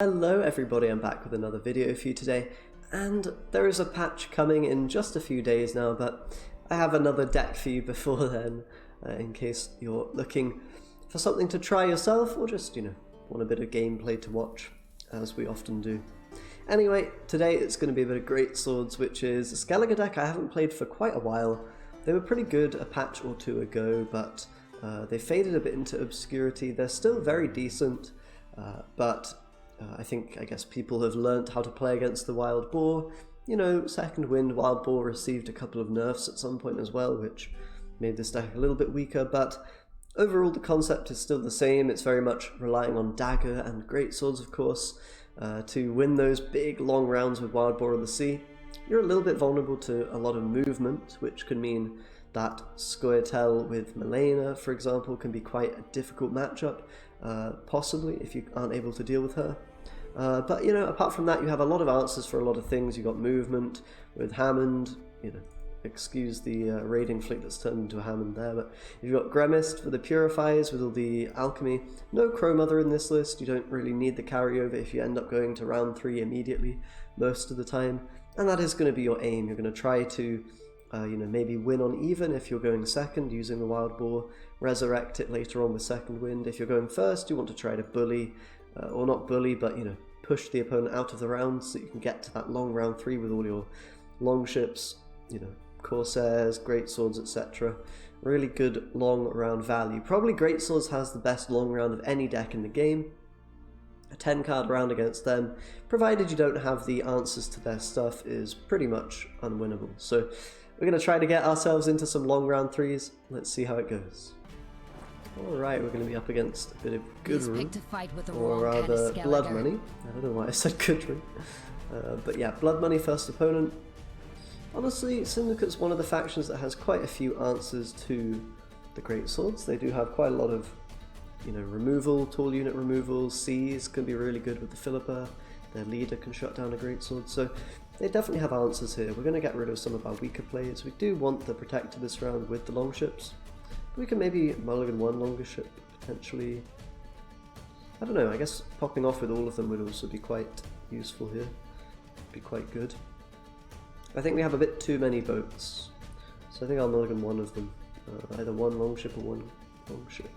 Hello everybody, I'm back with another video for you today, and there is a patch coming in just a few days now, but I have another deck for you before then, in case you're looking for something to try yourself, or just, want a bit of gameplay to watch, as we often do. Anyway, today it's going to be a bit of Greatswords, which is a Skellige deck I haven't played for quite a while. They were pretty good a patch or two ago, but they faded a bit into obscurity. They're still very decent, but I guess people have learnt how to play against the Wild Boar. Second Wind, Wild Boar received a couple of nerfs at some point as well, which made this deck a little bit weaker, but overall the concept is still the same. It's very much relying on Dagger and Greatswords, of course, to win those big long rounds with Wild Boar of the Sea. You're a little bit vulnerable to a lot of movement, which can mean that Skellige with Melena, for example, can be quite a difficult matchup, possibly, if you aren't able to deal with her. But apart from that, you have a lot of answers for a lot of things. You've got movement with Hammond, excuse the raiding fleet that's turned into a Hammond there, but you've got Gremist for the Purifiers with all the alchemy. No Crow Mother in this list. You don't really need the carryover if you end up going to round 3 immediately most of the time, and that is going to be your aim. You're going to try to maybe win on even if you're going second using the Wild Boar, resurrect it later on with Second Wind. If you're going first, you want to try to bully, or not bully, but push the opponent out of the round so that you can get to that long round 3 with all your long ships, Corsairs, Greatswords, etc. Really good long round value. Probably Greatswords has the best long round of any deck in the game. A 10 card round against them, provided you don't have the answers to their stuff, is pretty much unwinnable. So we're going to try to get ourselves into some long round 3s. Let's see how it goes. Alright, we're going to be up against a bit of Goodroom, or rather Blood Money. I don't know why I said Goodroom. But yeah, Blood Money first opponent. Honestly, Syndicate's one of the factions that has quite a few answers to the Greatswords. They do have quite a lot of removal, tall unit removal. Seas can be really good with the Philippa. Their leader can shut down a Greatsword, so they definitely have answers here. We're going to get rid of some of our weaker players. We do want the Protector this round with the long ships. We can maybe mulligan one longer ship, potentially. I don't know, I guess popping off with all of them would also be quite useful here. Be quite good. I think we have a bit too many boats, so I think I'll mulligan one of them. Either one long ship or one long ship.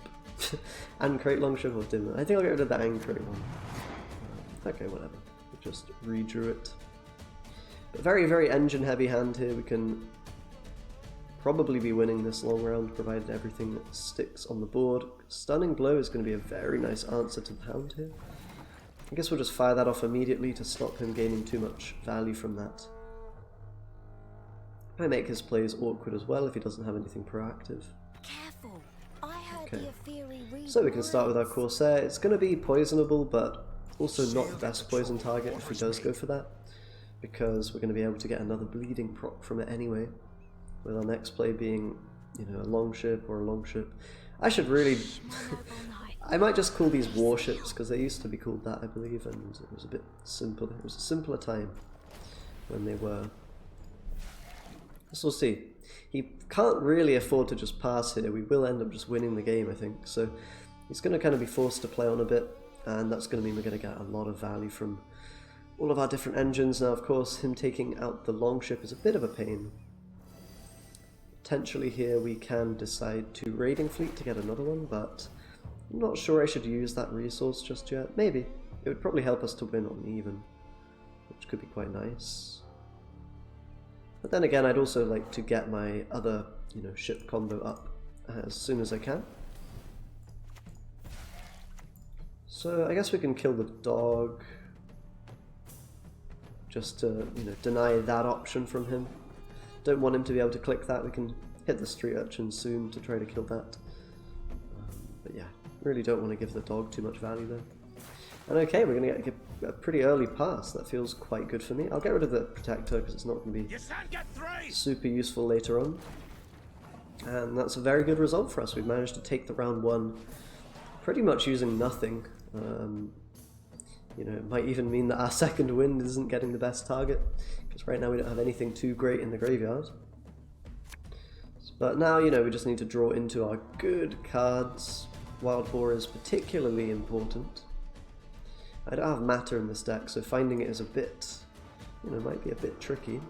And create long ship or dimmer. I think I'll get rid of that and create one. Okay, whatever. We just redrew it. But very, very engine heavy hand here. We can probably be winning this long round, provided everything sticks on the board. Stunning Blow is going to be a very nice answer to the Hound here. I guess we'll just fire that off immediately to stop him gaining too much value from that. Might make his plays awkward as well if he doesn't have anything proactive. Careful. I heard Okay, so we can start with our Corsair. It's going to be poisonable, but also not the best poison target if he does go for that, because we're going to be able to get another bleeding proc from it anyway, with our next play being, a long ship or a long ship. I should really... I might just call these warships, because they used to be called that, I believe, and it was a bit simpler. It was a simpler time when they were. So we'll see. He can't really afford to just pass here. We will end up just winning the game, I think. So he's going to kind of be forced to play on a bit, and that's going to mean we're going to get a lot of value from all of our different engines. Now, of course, him taking out the long ship is a bit of a pain. Potentially here we can decide to raiding fleet to get another one, but I'm not sure I should use that resource just yet. Maybe. It would probably help us to win on even, which could be quite nice. But then again, I'd also like to get my other, ship combo up as soon as I can. So I guess we can kill the dog, just to, deny that option from him. Don't want him to be able to click that. We can hit the street urchin soon to try to kill that. But yeah, really don't want to give the dog too much value there. And okay, we're going to get a pretty early pass. That feels quite good for me. I'll get rid of the Protector because it's not going to be super useful later on. And that's a very good result for us. We've managed to take the round 1 pretty much using nothing. It might even mean that our Second Wind isn't getting the best target, because right now we don't have anything too great in the graveyard. But now, we just need to draw into our good cards. Wild Boar is particularly important. I don't have matter in this deck, so finding it is a bit, might be a bit tricky.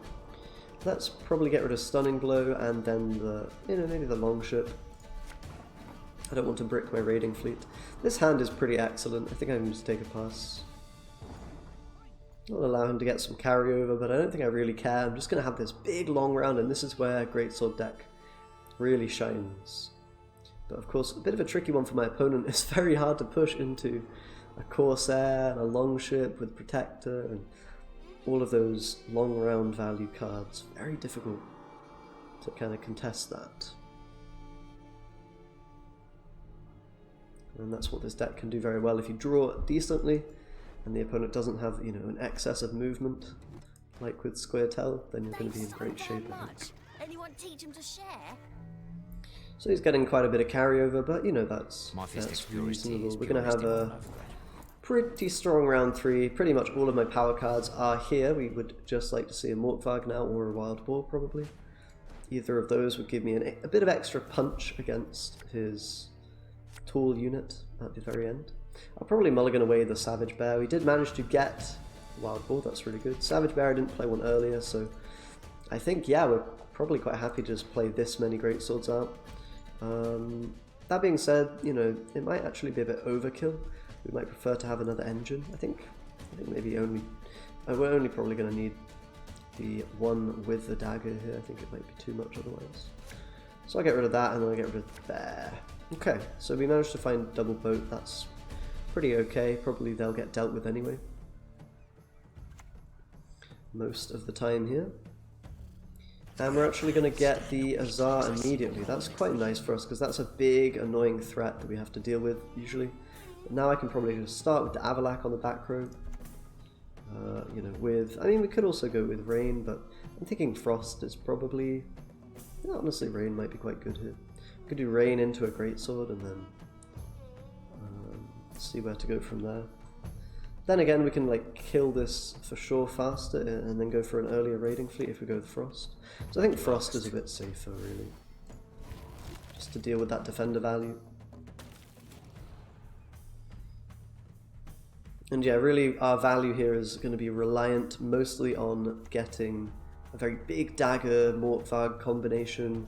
Let's probably get rid of Stunning Blow and then the, maybe the Longship. I don't want to brick my raiding fleet. This hand is pretty excellent. I think I can just take a pass. I'll allow him to get some carryover, but I don't think I really care. I'm just going to have this big long round, and this is where Greatsword deck really shines. But of course, a bit of a tricky one for my opponent. It's very hard to push into a Corsair and a Longship with Protector and all of those long round value cards. Very difficult to kind of contest that. And that's what this deck can do very well. If you draw decently and the opponent doesn't have, an excess of movement, like with Squirtel, then you're going to be in great shape. Anyone teach him to share? So he's getting quite a bit of carryover, but that's reasonable. We're going to have a pretty strong round 3. Pretty much all of my power cards are here. We would just like to see a Mortvag now, or a Wild Boar probably. Either of those would give me a bit of extra punch against his tall unit at the very end. I'll probably mulligan away the Savage Bear. We did manage to get Wild Boar, that's really good. Savage Bear, I didn't play one earlier, so I think, yeah, we're probably quite happy to just play this many Greatswords out. That being said, it might actually be a bit overkill. We might prefer to have another engine. I think maybe we're only probably going to need the one with the dagger here. I think it might be too much otherwise. So I'll get rid of that, and then I'll get rid of the bear. Okay, so we managed to find double boat. That's pretty okay. Probably they'll get dealt with anyway most of the time here. And we're actually going to get the Azar immediately. That's quite nice for us, because that's a big annoying threat that we have to deal with usually. But now I can probably just start with the Avalak on the back row. We could also go with Rain, but I'm thinking Frost is probably... Yeah, honestly, Rain might be quite good here. We could do Rain into a Greatsword and then see where to go from there. Then again, we can kill this for sure faster and then go for an earlier raiding fleet if we go with Frost. So I think Frost is a bit safer, really, just to deal with that defender value. And yeah, really our value here is going to be reliant mostly on getting a very big dagger Mortvag combination,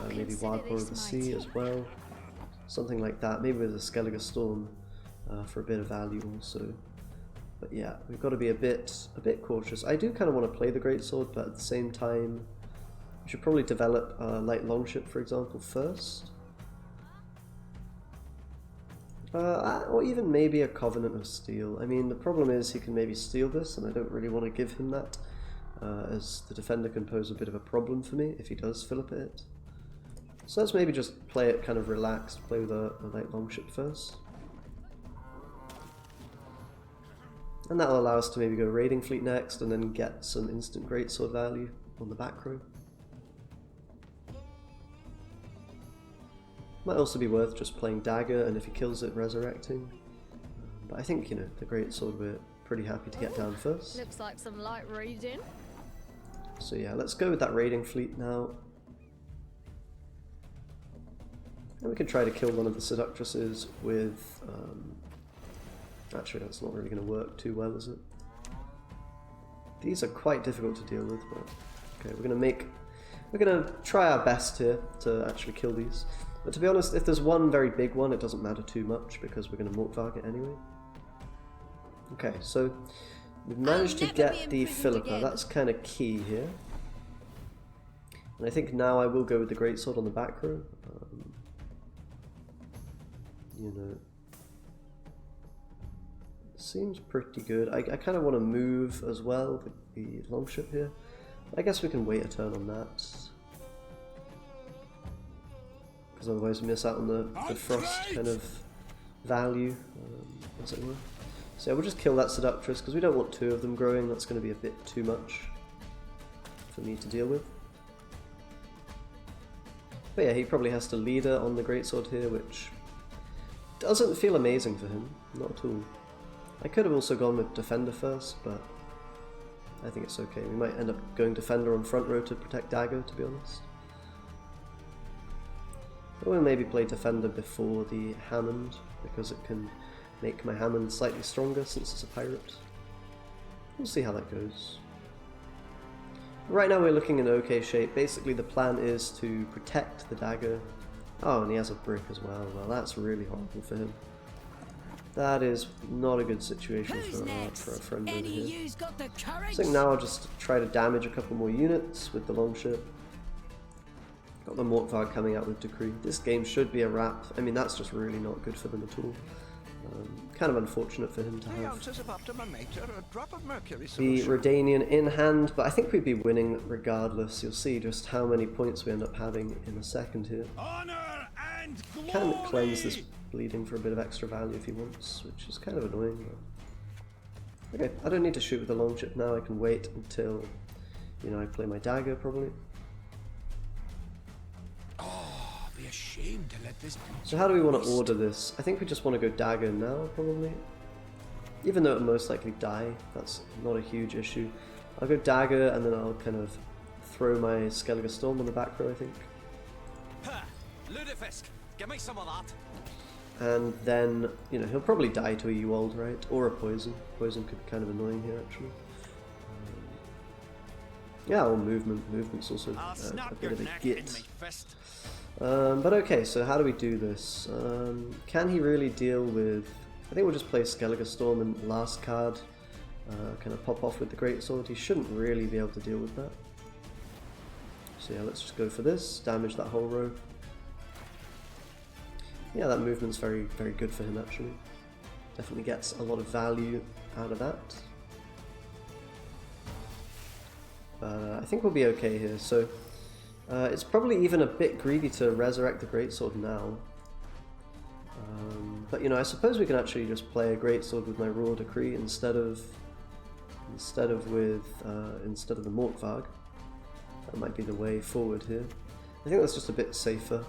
maybe Wild Boar of the Sea as well, something like that, maybe with a Skellige Storm for a bit of value also. But yeah, we've got to be a bit cautious. I do kind of want to play the Greatsword, but at the same time, we should probably develop a light longship, for example, first. Or even maybe a Covenant of Steel. I mean, the problem is he can maybe steal this, and I don't really want to give him that, as the defender can pose a bit of a problem for me if he does Philip it. So let's maybe just play it kind of relaxed, play with a light longship first. And that'll allow us to maybe go raiding fleet next, and then get some instant greatsword value on the back row. Might also be worth just playing dagger, and if he kills it, resurrecting. But I think, the greatsword we're pretty happy to get down first. Looks like some light reading. So yeah, let's go with that raiding fleet now. And we can try to kill one of the seductresses with... Actually, that's not really going to work too well, is it? These are quite difficult to deal with, but okay, we're going to try our best here to actually kill these. But to be honest, if there's one very big one, it doesn't matter too much because we're going to Mortvag it anyway. Okay, so we've managed to get the Philippa. That's kind of key here. And I think now I will go with the Greatsword on the back row. Seems pretty good. I kind of want to move as well, the longship here. I guess we can wait a turn on that, because otherwise we miss out on the frost kind of value, as it were. So yeah, we'll just kill that seductress, because we don't want two of them growing. That's going to be a bit too much for me to deal with. But yeah, he probably has to lead her on the greatsword here, which doesn't feel amazing for him, not at all. I could have also gone with Defender first, but I think it's okay. We might end up going Defender on front row to protect Dagger, to be honest. But we'll maybe play Defender before the Hammond, because it can make my Hammond slightly stronger since it's a pirate. We'll see how that goes. Right now we're looking in okay shape. Basically the plan is to protect the dagger. Oh, and he has a brick as well. Well, that's really horrible for him. That is not a good situation for a friend over here. I think now I'll just try to damage a couple more units with the longship. Got the Morkvarg coming out with Decree. This game should be a wrap. I mean, that's just really not good for them at all. Kind of unfortunate for him to have the Redanian in hand, but I think we'd be winning regardless. You'll see just how many points we end up having in a second here. Can cleanse this bleeding for a bit of extra value if he wants, which is kind of annoying. But... okay, I don't need to shoot with the longship now. I can wait until, you know, I play my dagger probably. To let this so how do we want to order this? I think we just want to go dagger now, probably. Even though it'll most likely die, that's not a huge issue. I'll go dagger and then I'll kind of throw my Skellige Storm on the back row, I think. Ludifisk, give me some of that. And then, you know, he'll probably die to a Uold, right? Or a poison. Poison could be kind of annoying here, actually. Yeah, or movement. Movement's also a bit of a git. But okay, so how do we do this? Can he really deal with... I think we'll just play Skellige Storm and last card, kind of pop off with the Greatsword. He shouldn't really be able to deal with that. So yeah, let's just go for this, damage that whole row. Yeah, that movement's very, very good for him actually. Definitely gets a lot of value out of that. I think we'll be okay here, so... it's probably even a bit greedy to resurrect the Greatsword now. But you know, I suppose we can actually just play a Greatsword with my Raw Decree instead of the Morkvarg. That might be the way forward here. I think that's just a bit safer.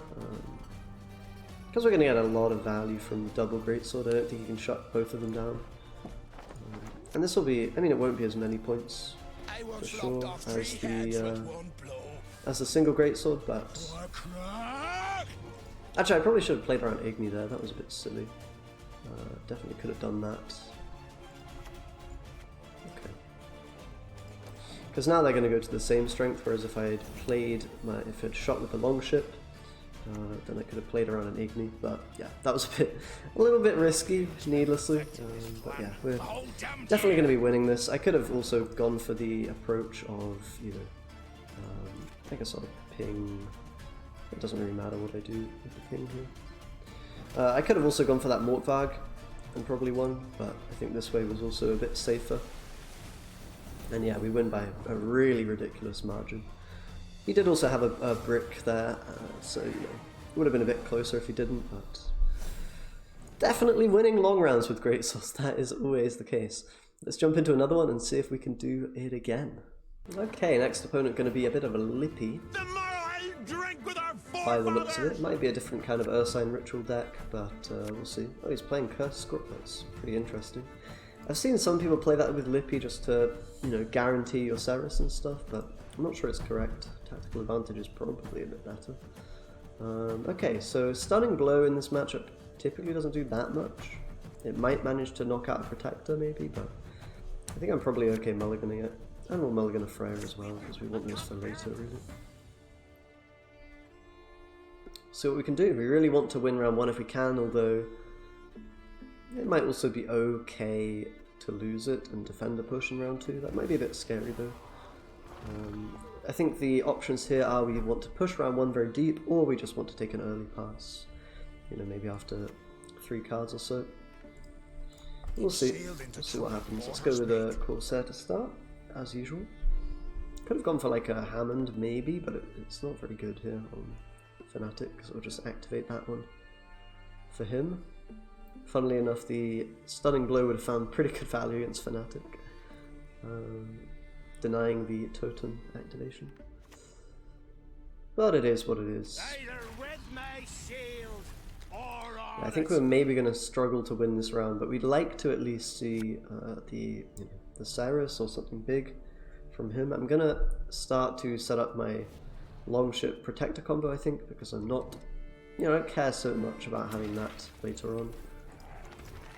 Because we're going to get a lot of value from the double Greatsword, I don't think you can shut both of them down. And this will be, I mean, it won't be as many points for sure as the single Greatsword, but... actually, I probably should have played around Igni there, that was a bit silly. Definitely could have done that. Okay. Because now they're going to go to the same strength, whereas if I had played if I'd shot with the longship, then I could have played around an Igni, but yeah, that was a little bit risky, needlessly. But yeah, we're definitely going to be winning this. I could have also gone for the approach of, you know, I think a sort of ping. It doesn't really matter what I do with the ping here. I could have also gone for that Morkvarg and probably won, but I think this way was also a bit safer. And yeah, we win by a really ridiculous margin. He did also have a brick there, so you know, it would have been a bit closer if he didn't, but definitely winning long rounds with Greatswords, that is always the case. Let's jump into another one and see if we can do it again. Okay, next opponent going to be a bit of a lippy. By the looks of it. It might be a different kind of Ursine Ritual deck, but we'll see. Oh, he's playing Cursed Scorp, that's pretty interesting. I've seen some people play that with Lippy just to, you know, guarantee your Ceres and stuff, but I'm not sure it's correct. Tactical advantage is probably a bit better. Okay, so Stunning Blow in this matchup typically doesn't do that much. It might manage to knock out a Protector maybe, but I think I'm probably okay mulliganing it. And we'll mulligan a Freyr as well, because we want those for later, really. So what we can do, we really want to win round 1 if we can, although it might also be okay to lose it and defend a push in round 2. That might be a bit scary though. I think the options here are we want to push round 1 very deep, or we just want to take an early pass. You know, maybe after 3 cards or so. We'll see. We'll see what happens. Let's go with a Corsair to start, as usual. Could have gone for like a Hammond maybe, but it's not very good here on Fanatic, so we'll just activate that one for him. Funnily enough, the Stunning Blow would have found pretty good value against Fanatic, denying the Totem activation. But it is what it is. I think we're maybe going to struggle to win this round, but we'd like to at least see the Ceres or something big from him. I'm going to start to set up my Longship Protector combo, I think, because I'm not, you know, I don't care so much about having that later on.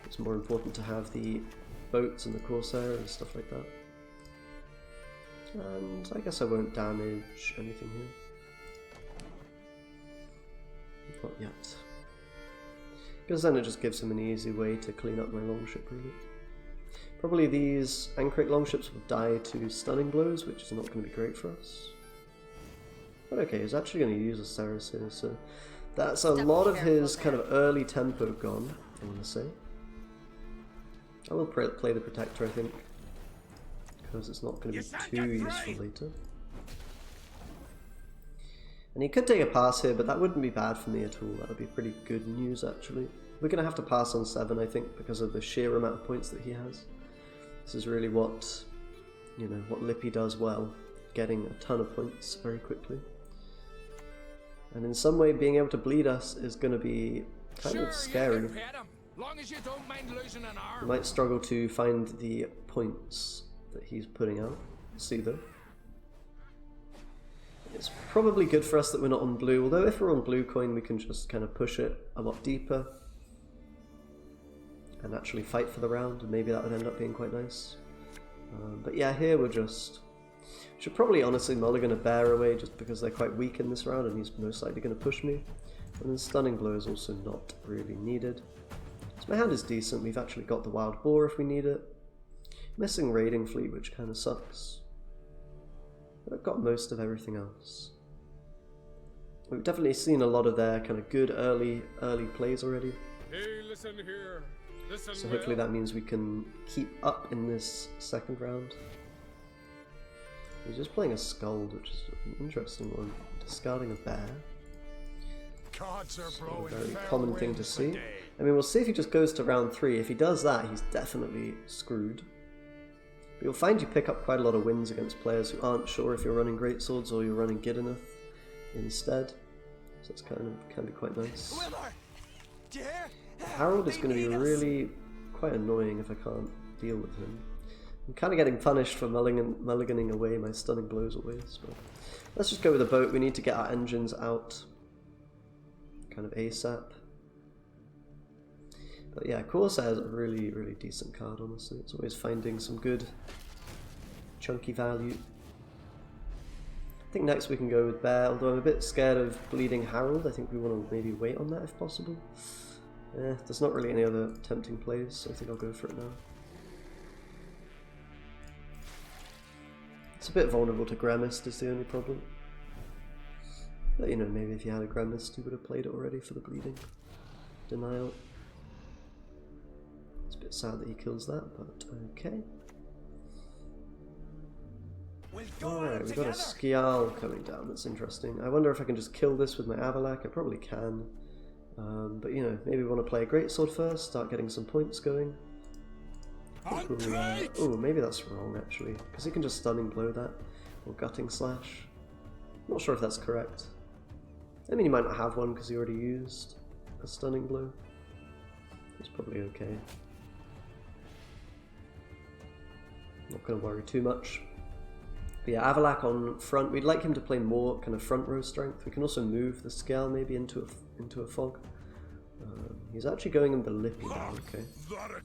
It's more important to have the boats and the Corsair and stuff like that. And I guess I won't damage anything here. Not yet. Because then it just gives him an easy way to clean up my longship, really. Probably these Anchorite longships will die to stunning blows, which is not going to be great for us. But okay, he's actually going to use a Ceres here, so that's a lot of his kind of early tempo gone, I want to say. I will play the Protector, I think, because it's not going to be too useful later. And he could take a pass here, but that wouldn't be bad for me at all. That would be pretty good news, actually. We're going to have to pass on 7, I think, because of the sheer amount of points that he has. This is really what, you know, what Lippy does well, getting a ton of points very quickly. And in some way, being able to bleed us is going to be kind of scary. We might struggle to find the points that he's putting out. We'll see though. It's probably good for us that we're not on blue, although if we're on blue coin we can just kind of push it a lot deeper and actually fight for the round, and maybe that would end up being quite nice. But yeah, here we're just... should probably honestly mulligan a bear away just because they're quite weak in this round and he's most likely going to push me. And then stunning blow is also not really needed. So my hand is decent, we've actually got the wild boar if we need it. Missing raiding fleet, which kind of sucks. But I've got most of everything else. We've definitely seen a lot of their kind of good early plays already. Hey, listen here. Listen so hopefully that means we can keep up in this second round. He's just playing a Skuld, which is an interesting one. Discarding a bear. Gods are blowing a very common thing to see. I mean, we'll see if he just goes to round 3. If he does that, he's definitely screwed. But you'll find you pick up quite a lot of wins against players who aren't sure if you're running Greatswords or you're running Gideoneth instead. So it's can be quite nice. Harold is going to be really quite annoying if I can't deal with him. I'm kind of getting punished for mulliganing away my stunning blows always. But let's just go with a boat. We need to get our engines out kind of ASAP. But yeah, Corsair is a really, really decent card, honestly. It's always finding some good chunky value. I think next we can go with Bear, although I'm a bit scared of bleeding Harold. I think we want to maybe wait on that if possible. There's not really any other tempting plays, so I think I'll go for it now. It's a bit vulnerable to Gremist is the only problem. But you know, maybe if you had a Gremist you would have played it already for the bleeding. Denial. It's a bit sad that he kills that, but okay. Alright, we've got a Skellige coming down, that's interesting. I wonder if I can just kill this with my Avalak. I probably can. But you know, maybe we want to play a Greatsword first, start getting some points going. Oh, maybe that's wrong actually, because he can just stunning blow that, or gutting slash. Not sure if that's correct. I mean, he might not have one because he already used a stunning blow. It's probably okay. Not going to worry too much. But yeah, Avalak on front. We'd like him to play more kind of front row strength. We can also move the Skellige maybe into a fog. He's actually going in the Lippy now, okay.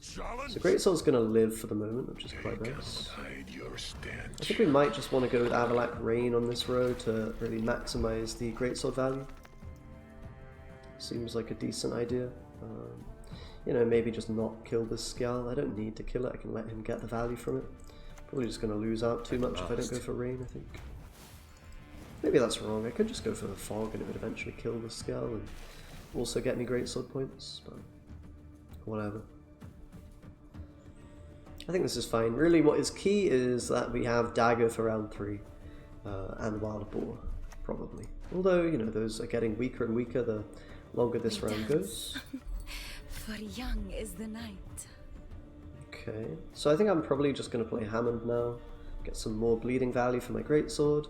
So Greatsword's going to live for the moment, which is quite nice. I think we might just want to go with Avalak Rain on this row to really maximize the Greatsword value. Seems like a decent idea. You know, maybe just not kill this Skellige. I don't need to kill it, I can let him get the value from it. Probably just going to lose out too much if I don't go for Rain, I think. Maybe that's wrong, I could just go for the Fog and it would eventually kill the Skellige and also get me Greatsword points, but whatever. I think this is fine. Really what is key is that we have Dagger for round 3 and Wild Boar, probably. Although, you know, those are getting weaker and weaker the longer this round goes. For young is the night. Okay, so I think I'm probably just going to play Hammond now, get some more bleeding value for my Greatsword.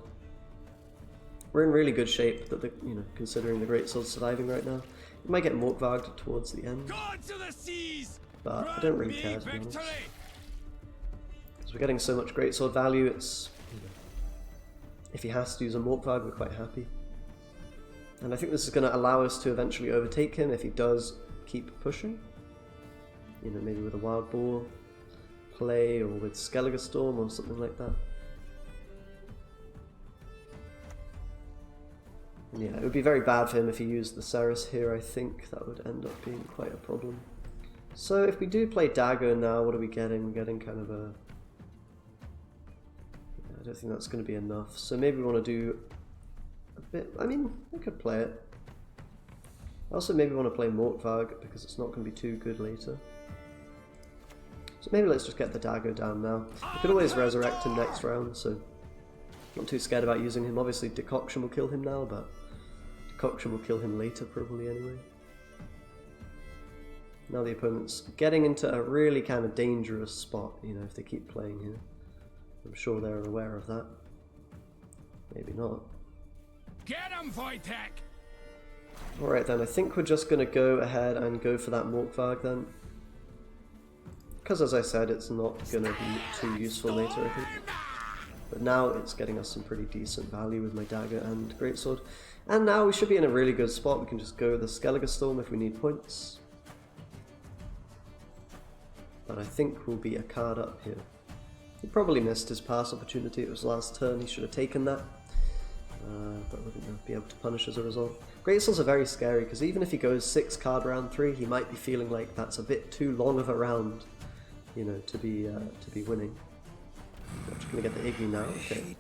We're in really good shape, that you know, considering the Greatsword's surviving right now. We might get Morkvarged towards the end, but I don't really care to be honest. Because we're getting so much Greatsword value, it's, you know, if he has to use a Morkvarg, we're quite happy. And I think this is going to allow us to eventually overtake him if he does keep pushing. you know, maybe with a wild boar play or with Skellige Storm or something like that. And yeah, it would be very bad for him if he used the Ceres here. I think that would end up being quite a problem. So if we do play dagger now, what are we getting? We're getting kind of a... I don't think that's going to be enough. So maybe we want to do a bit... I mean, we could play it. I also maybe want to play Morkvarg because it's not going to be too good later. So maybe let's just get the dagger down now. We could always resurrect him next round, so not too scared about using him. Obviously Decoction will kill him now, but Decoction will kill him later probably anyway. Now the opponent's getting into a really kind of dangerous spot, you know, if they keep playing here. I'm sure they're aware of that. Maybe not. Get him, Wojtek! Alright then, I think we're just going to go ahead and go for that Morkvarg then. Because as I said, it's not going to be too useful later, I think. But now it's getting us some pretty decent value with my dagger and greatsword. And now we should be in a really good spot. We can just go the Skellige Storm if we need points. But I think we'll be a card up here. He probably missed his pass opportunity. It was last turn. He should have taken that. But wouldn't be able to punish as a result. Greatswords are very scary because even if he goes 6 card round 3, he might be feeling like that's a bit too long of a round, you know, to be winning. I'm just going to get the Iggy now. Okay.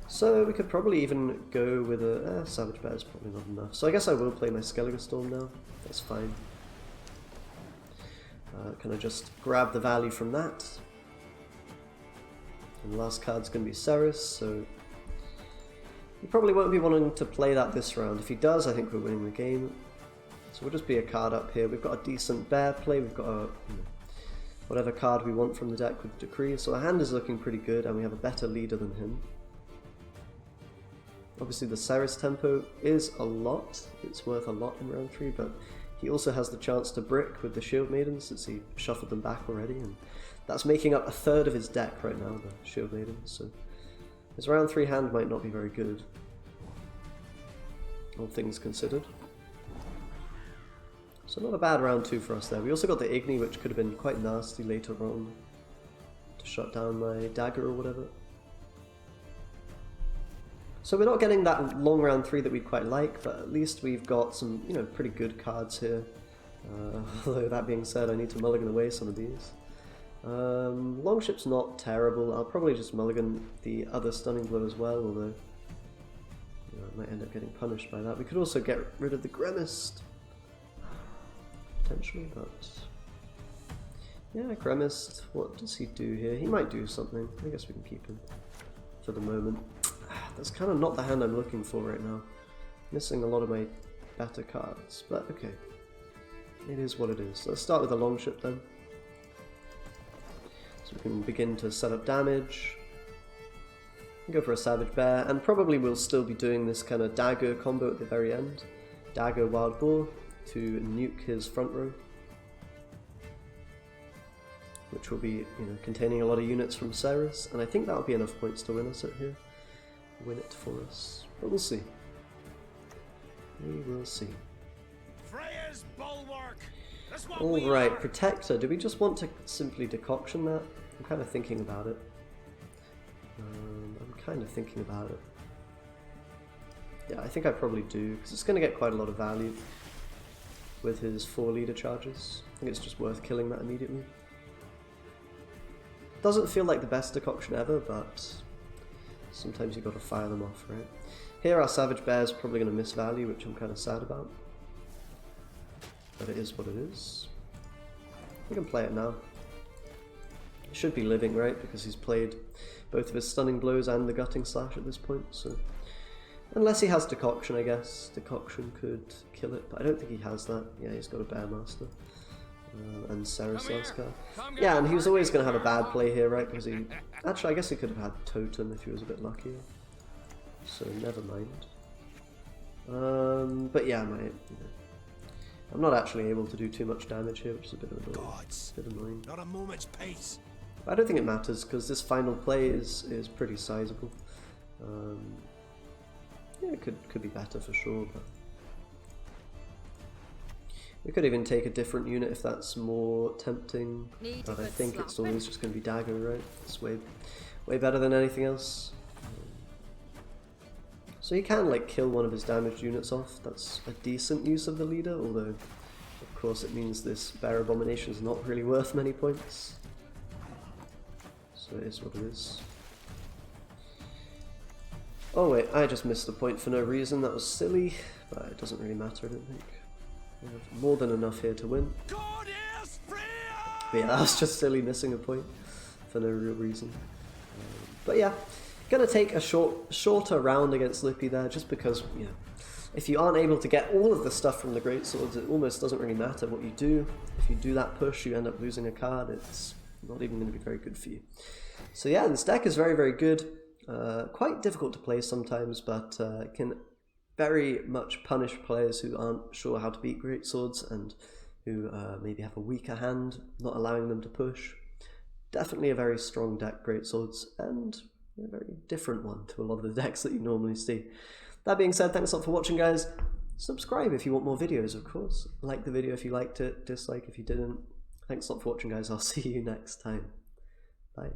So we could probably even go with a Savage Bear is probably not enough. So I guess I will play my Skellige Storm now. That's fine. Can I just grab the value from that? And the last card's going to be Ceres, so he probably won't be wanting to play that this round. If he does, I think we're winning the game. So we'll just be a card up here. We've got a decent bear play. We've got a whatever card we want from the deck with Decree. So our hand is looking pretty good, and we have a better leader than him. Obviously, the Ceres tempo is a lot. It's worth a lot in round 3, but he also has the chance to brick with the Shield Maidens since he shuffled them back already, and that's making up a third of his deck right now, the Shield Maidens. So his round 3 hand might not be very good, all things considered. So not a bad round 2 for us there. We also got the Igni, which could have been quite nasty later on to shut down my dagger or whatever. So we're not getting that long round 3 that we'd quite like, but at least we've got some, you know, pretty good cards here. Although that being said, I need to mulligan away some of these. Longship's not terrible. I'll probably just mulligan the other Stunning Blow as well, although you know, I might end up getting punished by that. We could also get rid of the Gremist, potentially, but yeah, Gremist, what does he do here? He might do something. I guess we can keep him for the moment. That's kind of not the hand I'm looking for right now. Missing a lot of my better cards, but okay. It is what it is. Let's start with the Longship then. So we can begin to set up damage. Go for a Savage Bear, and probably we'll still be doing this kind of dagger combo at the very end. Dagger Wild Boar to nuke his front row, which will be, you know, containing a lot of units from Ceres, and I think that'll be enough points to win us it here. Win it for us, but we'll see. We will see. Freya's bulwark. Alright, Protector. Do we just want to simply decoction that? I'm kind of thinking about it. Yeah, I think I probably do, because it's going to get quite a lot of value with his 4 leader charges. I think it's just worth killing that immediately. Doesn't feel like the best decoction ever, but sometimes you've got to fire them off, right? Here our Savage Bear is probably going to miss value, which I'm kind of sad about. But it is what it is. We can play it now. He should be living, right? Because he's played both of his Stunning Blows and the Gutting Slash at this point, so... Unless he has Decoction, I guess. Decoction could kill it, but I don't think he has that. Yeah, he's got a Bearmaster. And Ceres last card. Yeah, and he was always going to have a bad play here, right? Because he... Actually, I guess he could have had Totem if he was a bit luckier. So, never mind. But yeah, I'm not actually able to do too much damage here, which is a bit annoying. Not a moment's peace. But I don't think it matters, because this final play is pretty sizable. Yeah, it could be better for sure, but... We could even take a different unit if that's more tempting, Need a but I good think it's slapping. always just going to be dagger, right? It's way better than anything else. So he can like kill one of his damaged units off. That's a decent use of the leader, although of course it means this bear abomination is not really worth many points. So it is what it is. Oh wait, I just missed a point for no reason. That was silly, but it doesn't really matter, I don't think. We have more than enough here to win. God is Freya! But yeah, that was just silly missing a point for no real reason. But yeah, gonna take a shorter round against Lippy there, just because, you know, if you aren't able to get all of the stuff from the Greatswords, it almost doesn't really matter what you do. If you do that push, you end up losing a card. It's not even going to be very good for you. So yeah, this deck is very, very good. Quite difficult to play sometimes, but can very much punish players who aren't sure how to beat Greatswords and who maybe have a weaker hand, not allowing them to push. Definitely a very strong deck, Greatswords, and a very different one to a lot of the decks that you normally see. That being said, thanks a lot for watching, guys. Subscribe if you want more videos, of course. Like the video if you liked it, dislike if you didn't. Thanks a lot for watching, guys. I'll see you next time. Bye.